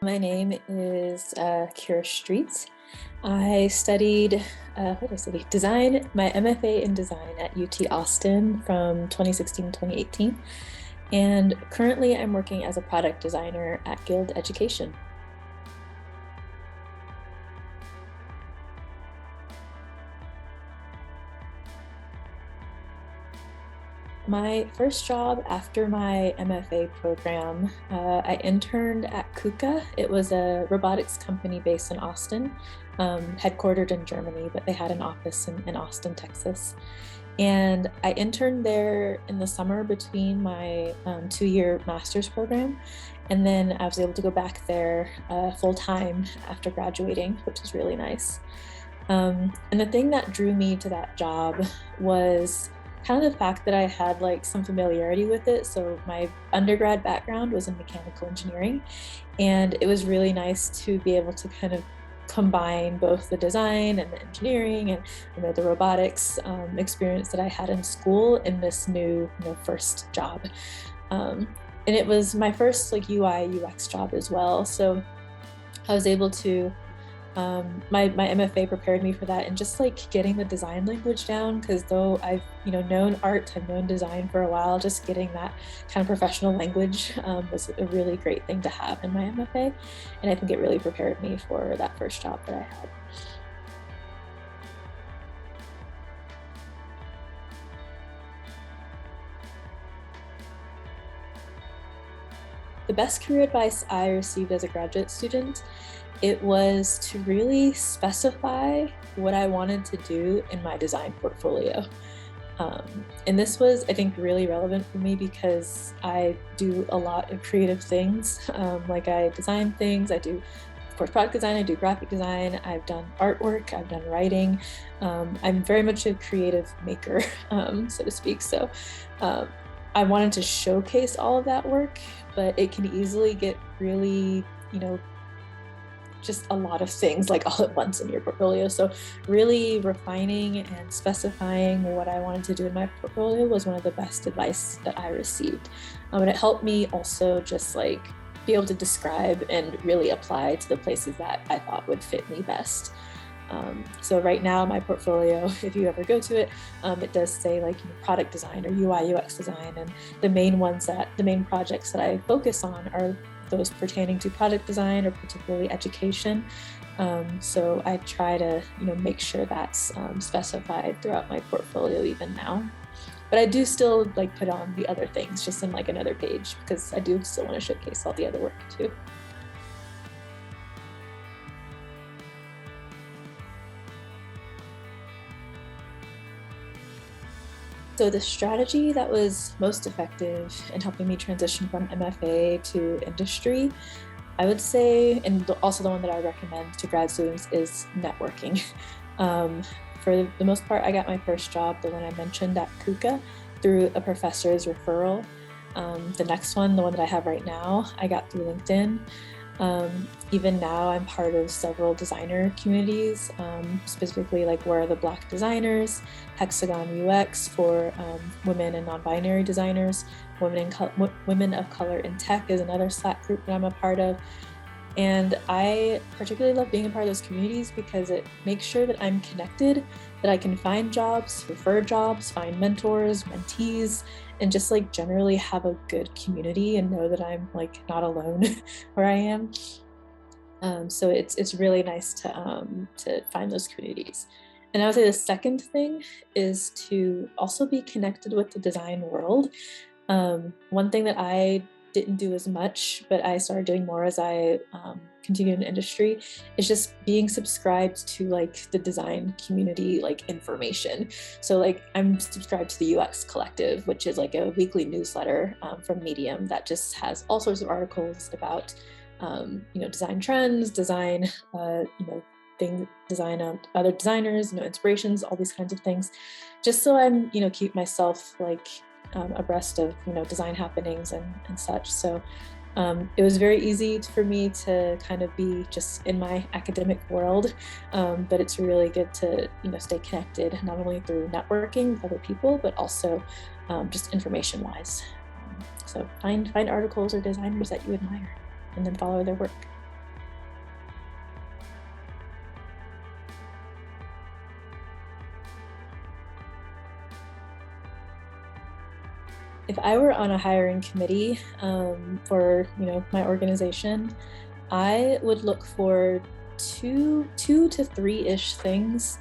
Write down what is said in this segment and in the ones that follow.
My name is Kira Streets. I studied, what did I study? Design, my MFA in design at UT Austin from 2016 to 2018. And currently I'm working as a product designer at Guild Education. My first job after my MFA program, I interned at KUKA. It was a robotics company based in Austin, headquartered in Germany, but they had an office in Austin, Texas. And I interned there in the summer between my 2-year master's program. And then I was able to go back there full time after graduating, which was really nice. And the thing that drew me to that job was kind of the fact that I had like some familiarity with it. So my undergrad background was in mechanical engineering, and it was really nice to be able to kind of combine both the design and the engineering and the robotics experience that I had in school in this new first job. And it was my first like UI UX job as well. So I was able to my MFA prepared me for that, and just like getting the design language down, because though I've known art, I've known design for a while, just getting that kind of professional language was a really great thing to have in my MFA, and I think it really prepared me for that first job that I had. The best career advice I received as a graduate student, it was to really specify what I wanted to do in my design portfolio. And this was, I think, really relevant for me because I do a lot of creative things. Like I design things, I do, of course, product design, I do graphic design, I've done artwork, I've done writing. I'm very much a creative maker, so to speak. So I wanted to showcase all of that work, but it can easily get really, just a lot of things like all at once in your portfolio. So really refining and specifying what I wanted to do in my portfolio was one of the best advice that I received. And it helped me also just like be able to describe and really apply to the places that I thought would fit me best. So right now my portfolio, if you ever go to it, it does say like product design or UI UX design, and the main projects that I focus on are those pertaining to product design or particularly education. So I try to make sure that's specified throughout my portfolio even now. But I do still like put on the other things just in like another page, because I do still want to showcase all the other work too. So the strategy that was most effective in helping me transition from MFA to industry, I would say, and also the one that I recommend to grad students, is networking. For the most part, I got my first job, the one I mentioned at KUKA, through a professor's referral. The next one, the one that I have right now, I got through LinkedIn. Even now, I'm part of several designer communities, specifically like Where Are the Black Designers, Hexagon UX for women and non-binary designers, Women of Color in Tech is another Slack group that I'm a part of. And I particularly love being a part of those communities because it makes sure that I'm connected, that I can find jobs, refer jobs, find mentors, mentees, and just like generally have a good community and know that I'm like not alone where I am. So it's really nice to find those communities. And I would say the second thing is to also be connected with the design world. One thing that I didn't do as much, but I started doing more as I continued in industry, is just being subscribed to like the design community like information. So like I'm subscribed to the UX Collective, which is like a weekly newsletter from Medium that just has all sorts of articles about design trends, design things, design other designers, inspirations, all these kinds of things, just so I'm keep myself like abreast of design happenings and such. So it was very easy for me to kind of be just in my academic world, but it's really good to stay connected, not only through networking with other people, but also just information wise. So find articles or designers that you admire and then follow their work. If I were on a hiring committee for my organization, I would look for two to three-ish things.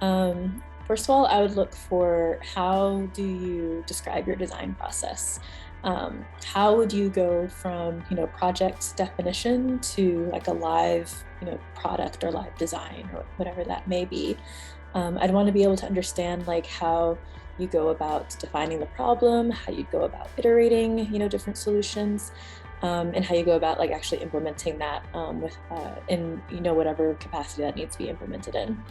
First of all, I would look for how do you describe your design process? How would you go from project definition to like a live product or live design or whatever that may be? I'd want to be able to understand like how you go about defining the problem, how you go about iterating different solutions, and how you go about like actually implementing that in whatever capacity that needs to be implemented in.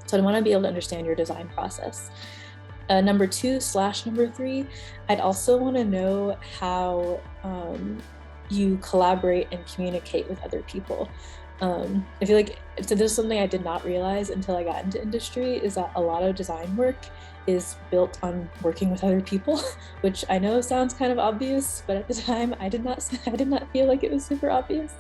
So I want to be able to understand your design process. Number two / number three, I'd also want to know how you collaborate and communicate with other people. I feel like so there's something I did not realize until I got into industry is that a lot of design work is built on working with other people, which I know sounds kind of obvious, but at the time I did not feel like it was super obvious.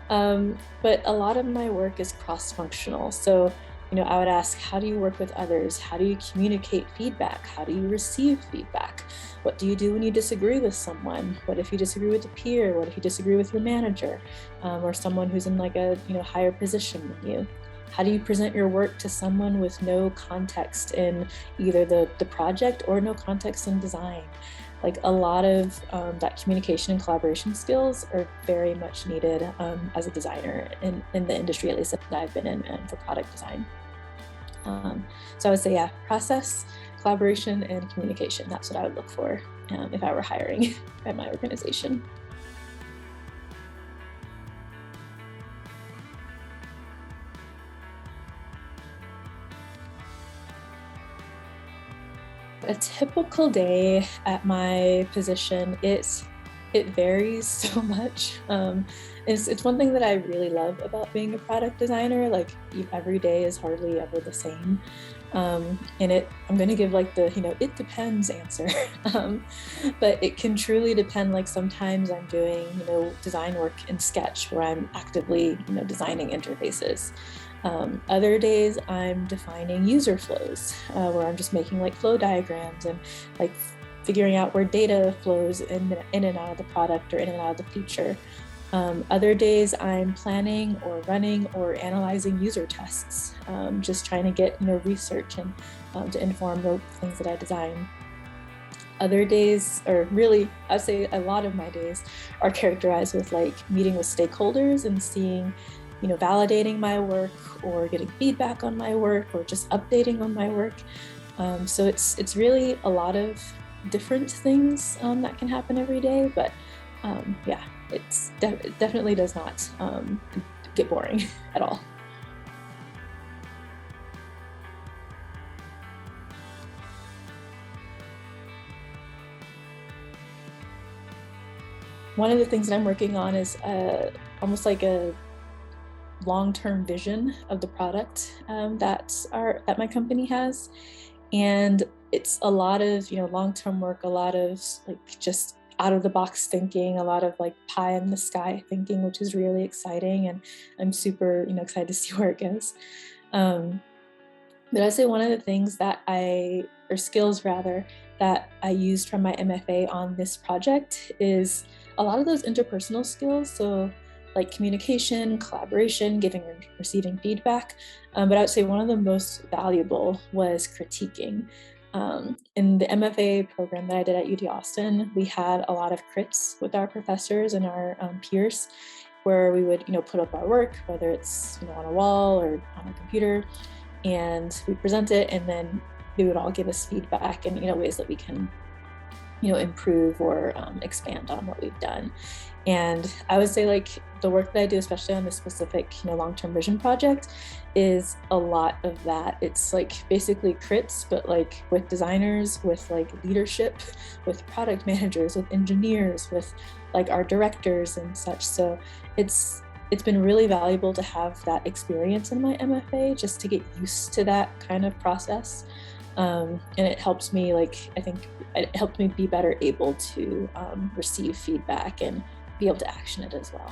But a lot of my work is cross-functional. So I would ask, how do you work with others? How do you communicate feedback? How do you receive feedback? What do you do when you disagree with someone? What if you disagree with a peer? What if you disagree with your manager or someone who's in like a higher position than you? How do you present your work to someone with no context in either the project or no context in design? Like a lot of that communication and collaboration skills are very much needed as a designer in the industry, at least that I've been in for product design. So I would say, yeah, process, collaboration, and communication. That's what I would look for if I were hiring at my organization. A typical day at my position, it varies so much. It's one thing that I really love about being a product designer. Like every day is hardly ever the same. I'm going to give like the it depends answer. But it can truly depend. Like sometimes I'm doing design work in Sketch where I'm actively designing interfaces. Other days I'm defining user flows where I'm just making like flow diagrams and like figuring out where data flows in and out of the product or in and out of the feature. Other days I'm planning or running or analyzing user tests, just trying to get research and to inform the things that I design. Other days, or really I'd say a lot of my days, are characterized with like meeting with stakeholders and seeing validating my work or getting feedback on my work or just updating on my work. So it's really a lot of different things that can happen every day, but yeah, it definitely does not get boring at all. One of the things that I'm working on is almost like a long-term vision of the product that my company has, and it's a lot of long-term work, a lot of like just out of the box thinking, a lot of like pie in the sky thinking, which is really exciting, and I'm super excited to see where it goes. But I'd say one of the things or skills rather, that I used from my MFA on this project is a lot of those interpersonal skills. So like communication, collaboration, giving and receiving feedback. But I would say one of the most valuable was critiquing. In the MFA program that I did at UT Austin, we had a lot of crits with our professors and our peers, where we would put up our work, whether it's on a wall or on a computer, and we present it, and then they would all give us feedback and ways that we can improve or expand on what we've done. And I would say like the work that I do, especially on this specific long-term vision project, is a lot of that. It's like basically crits, but like with designers, with like leadership, with product managers, with engineers, with like our directors and such. So it's been really valuable to have that experience in my MFA, just to get used to that kind of process. And it helps me, like, I think it helped me be better able to receive feedback and be able to action it as well.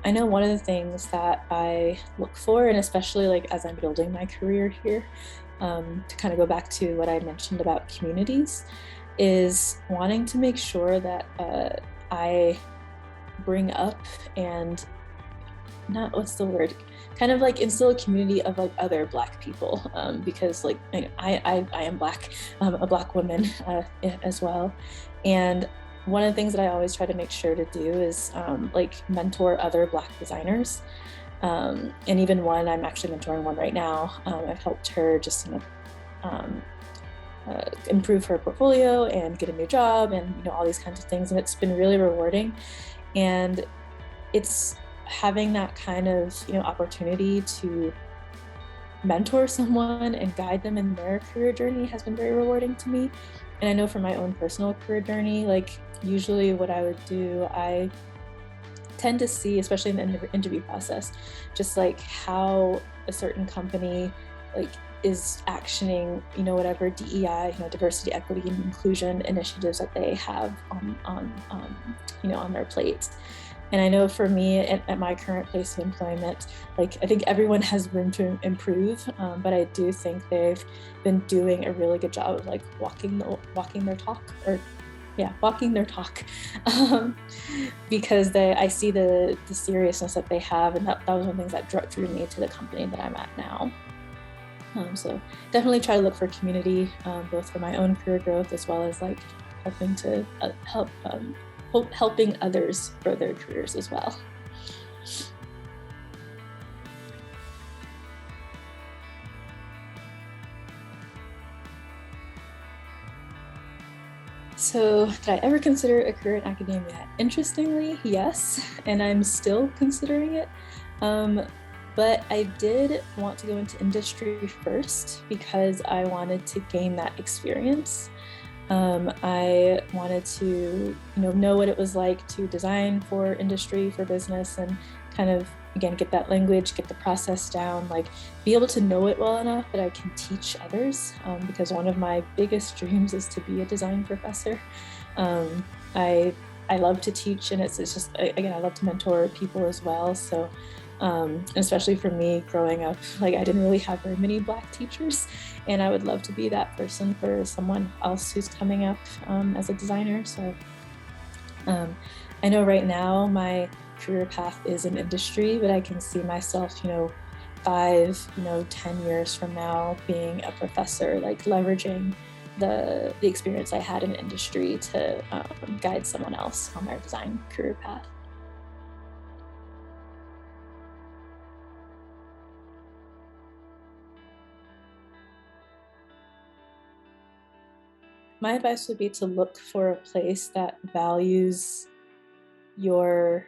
I know one of the things that I look for, and especially like as I'm building my career here, to kind of go back to what I mentioned about communities, is wanting to make sure that I bring up and not what's the word, kind of like instill a community of like other Black people, because like I am Black, a Black woman as well, and one of the things that I always try to make sure to do is like mentor other Black designers, and even one I'm actually mentoring one right now. I've helped her just improve her portfolio and get a new job, and all these kinds of things, and it's been really rewarding. And it's having that kind of opportunity to mentor someone and guide them in their career journey has been very rewarding to me. And I know for my own personal career journey, like usually what I would do, I tend to see, especially in the interview process, just like how a certain company like is actioning, whatever DEI, diversity, equity, and inclusion initiatives that they have on their plate. And I know for me at my current place of employment, like I think everyone has room to improve, but I do think they've been doing a really good job of like walking their talk, because I see the seriousness that they have, and that was one of the things that drew me to the company that I'm at now. So definitely try to look for community, both for my own career growth as well as like helping to helping others grow their careers as well. So did I ever consider a career in academia? Interestingly, yes, and I'm still considering it. But I did want to go into industry first because I wanted to gain that experience. I wanted to, know what it was like to design for industry, for business, and kind of, again, get that language, get the process down, like be able to know it well enough that I can teach others, because one of my biggest dreams is to be a design professor. I love to teach, and it's just, again, I love to mentor people as well. So especially for me growing up, like I didn't really have very many Black teachers, and I would love to be that person for someone else who's coming up as a designer. So I know right now my career path is in industry, but I can see myself, 5, 10 years from now being a professor, like leveraging the experience I had in industry to guide someone else on their design career path. My advice would be to look for a place that values your,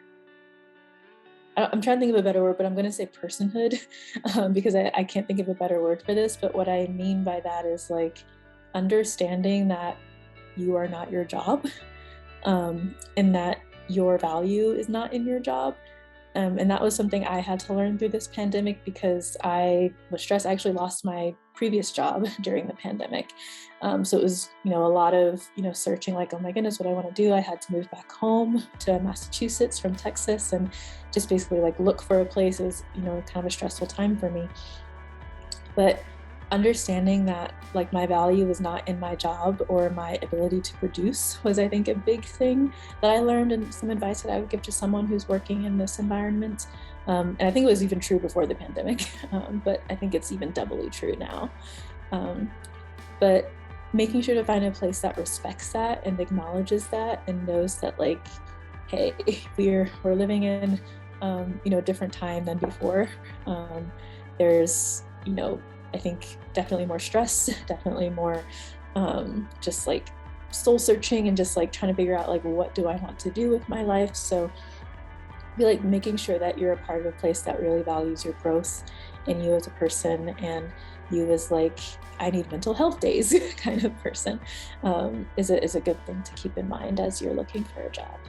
I'm trying to think of a better word, but I'm going to say personhood, because I can't think of a better word for this. But what I mean by that is like understanding that you are not your job, and that your value is not in your job. And that was something I had to learn through this pandemic because I was stressed. I actually lost my previous job during the pandemic. So it was, a lot of, searching like, oh my goodness, what I want to do. I had to move back home to Massachusetts from Texas and just basically like look for a place. It was, kind of a stressful time for me. But understanding that like my value was not in my job or my ability to produce was, I think, a big thing that I learned, and some advice that I would give to someone who's working in this environment. And I think it was even true before the pandemic, but I think it's even doubly true now. But making sure to find a place that respects that and acknowledges that and knows that like, hey, we're living in a different time than before. There's I think definitely more stress, definitely more just like soul searching and just like trying to figure out like, what do I want to do with my life? So be like making sure that you're a part of a place that really values your growth and you as a person, and you as like, I need mental health days kind of person, is a good thing to keep in mind as you're looking for a job.